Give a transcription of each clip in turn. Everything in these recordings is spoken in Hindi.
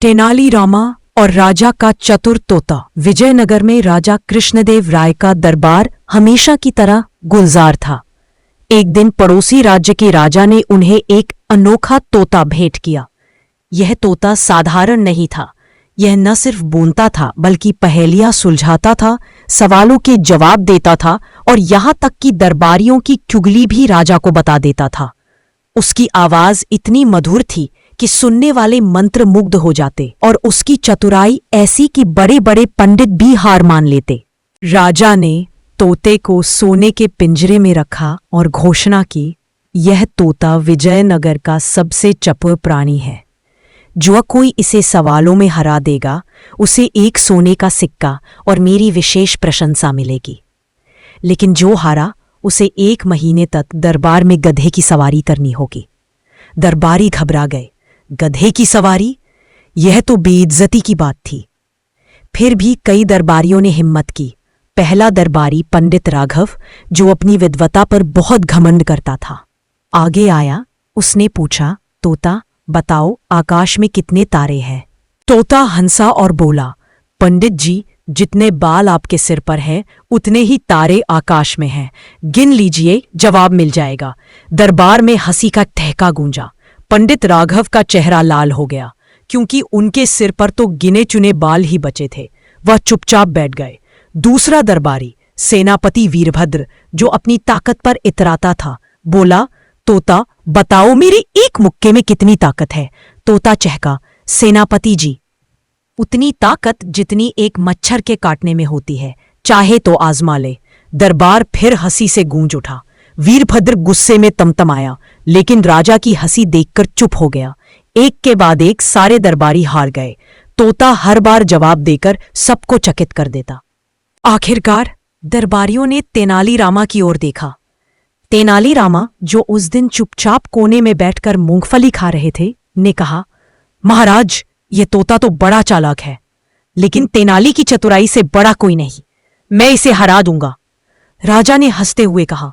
तेनाली रामा और राजा का चतुर तोता। विजयनगर में राजा कृष्णदेव राय का दरबार हमेशा की तरह गुलजार था। एक दिन पड़ोसी राज्य के राजा ने उन्हें एक अनोखा तोता भेंट किया। यह तोता साधारण नहीं था। यह न सिर्फ बोलता था बल्कि पहेलियां सुलझाता था, सवालों के जवाब देता था और यहां तक कि दरबारियों की चुगली भी राजा को बता देता था। उसकी आवाज इतनी मधुर थी कि सुनने वाले मंत्रमुग्ध हो जाते और उसकी चतुराई ऐसी कि बड़े बड़े पंडित भी हार मान लेते। राजा ने तोते को सोने के पिंजरे में रखा और घोषणा की, यह तोता विजयनगर का सबसे चतुर प्राणी है। जो कोई इसे सवालों में हरा देगा उसे एक सोने का सिक्का और मेरी विशेष प्रशंसा मिलेगी। लेकिन जो हारा उसे 1 महीने तक दरबार में गधे की सवारी करनी होगी। दरबारी घबरा गए। गधे की सवारी? यह तो बेइज्जती की बात थी। फिर भी कई दरबारियों ने हिम्मत की। पहला दरबारी पंडित राघव, जो अपनी विद्वता पर बहुत घमंड करता था, आगे आया। उसने पूछा, तोता बताओ, आकाश में कितने तारे हैं? तोता हंसा और बोला, पंडित जी, जितने बाल आपके सिर पर हैं उतने ही तारे आकाश में हैं। गिन लीजिए, जवाब मिल जाएगा। दरबार में हंसी का ठहका गूंजा। पंडित राघव का चेहरा लाल हो गया, क्योंकि उनके सिर पर तो गिने चुने बाल ही बचे थे। वह चुपचाप बैठ गए। दूसरा दरबारी सेनापति वीरभद्र, जो अपनी ताकत पर इतराता था, बोला, तोता बताओ, मेरे एक मुक्के में कितनी ताकत है? तोता चहका, सेनापति जी, उतनी ताकत जितनी एक मच्छर के काटने में होती है, चाहे तो आजमा ले। दरबार फिर हंसी से गूंज उठा। वीरभद्र गुस्से में तमतमाया, लेकिन राजा की हंसी देखकर चुप हो गया। एक के बाद एक सारे दरबारी हार गए। तोता हर बार जवाब देकर सबको चकित कर देता। आखिरकार दरबारियों ने तेनालीरामा की ओर देखा। तेनालीरामा, जो उस दिन चुपचाप कोने में बैठकर मूंगफली खा रहे थे, ने कहा, महाराज, ये तोता तो बड़ा चालाक है, लेकिन तेनाली की चतुराई से बड़ा कोई नहीं। मैं इसे हरा दूंगा। राजा ने हंसते हुए कहा,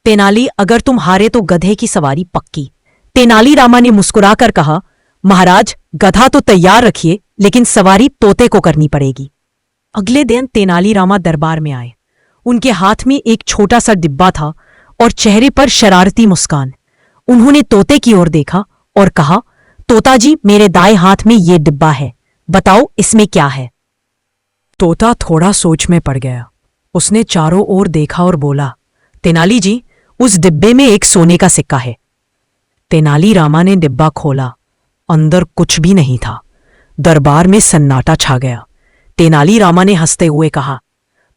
तेनाली, अगर तुम हारे तो गधे की सवारी पक्की। तेनालीरामा ने मुस्कुराकर कहा, महाराज, गधा तो तैयार रखिए, लेकिन सवारी तोते को करनी पड़ेगी। अगले दिन तेनालीरामा दरबार में आए। उनके हाथ में एक छोटा सा डिब्बा था और चेहरे पर शरारती मुस्कान। उन्होंने तोते की ओर देखा और कहा, तोता जी, मेरे दाएं हाथ में ये डिब्बा है, बताओ इसमें क्या है? तोता थोड़ा सोच में पड़ गया। उसने चारों ओर देखा और बोला, तेनाली जी, उस डिब्बे में एक सोने का सिक्का है। तेनालीरामा ने डिब्बा खोला। अंदर कुछ भी नहीं था। दरबार में सन्नाटा छा गया। तेनालीरामा ने हंसते हुए कहा,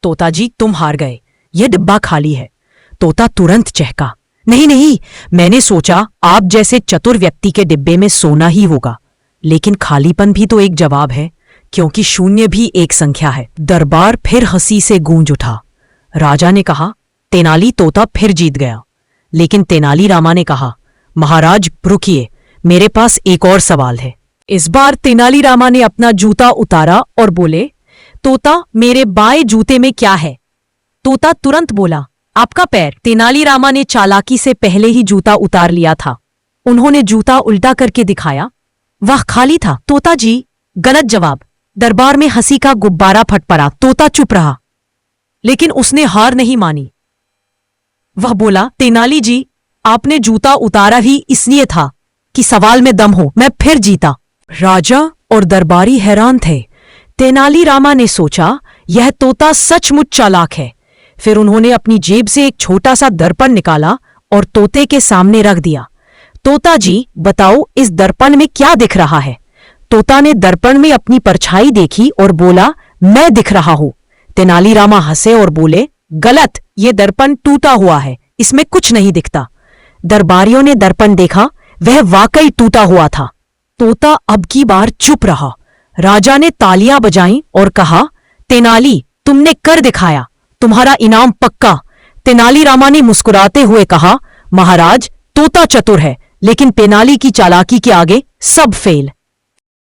तोता जी, तुम हार गए, यह डिब्बा खाली है। तोता तुरंत चहका, नहीं नहीं, मैंने सोचा आप जैसे चतुर व्यक्ति के डिब्बे में सोना ही होगा, लेकिन खालीपन भी तो एक जवाब है, क्योंकि शून्य भी एक संख्या है। दरबार फिर हंसी से गूंज उठा। राजा ने कहा, तेनाली, तोता फिर जीत गया। लेकिन तेनालीरामा ने कहा, महाराज रुकिए, मेरे पास एक और सवाल है। इस बार तेनालीरामा ने अपना जूता उतारा और बोले, तोता, मेरे बाएं जूते में क्या है? तोता तुरंत बोला, आपका पैर। तेनालीरामा ने चालाकी से पहले ही जूता उतार लिया था। उन्होंने जूता उल्टा करके दिखाया। वह खाली था। तोता जी, गलत जवाब। दरबार में हंसी का गुब्बारा फट पड़ा। तोता चुप रहा, लेकिन उसने हार नहीं मानी। वह बोला, तेनाली जी, आपने जूता उतारा ही इसलिए था कि सवाल में दम हो। मैं फिर जीता। राजा और दरबारी हैरान थे। तेनालीरामा ने सोचा, यह तोता सचमुच चालाक है। फिर उन्होंने अपनी जेब से एक छोटा सा दर्पण निकाला और तोते के सामने रख दिया। तोता जी, बताओ, इस दर्पण में क्या दिख रहा है? तोता ने दर्पण में अपनी परछाई देखी और बोला, मैं दिख रहा हूं। तेनालीरामा हंसे और बोले, गलत, ये दर्पण टूटा हुआ है, इसमें कुछ नहीं दिखता। दरबारियों ने दर्पण देखा, वह वाकई टूटा हुआ था। तोता अब की बार चुप रहा। राजा ने तालियां बजाईं और कहा, तेनाली, तुमने कर दिखाया, तुम्हारा इनाम पक्का। तेनालीरामा ने मुस्कुराते हुए कहा, महाराज, तोता चतुर है, लेकिन तेनाली की चालाकी के आगे सब फेल।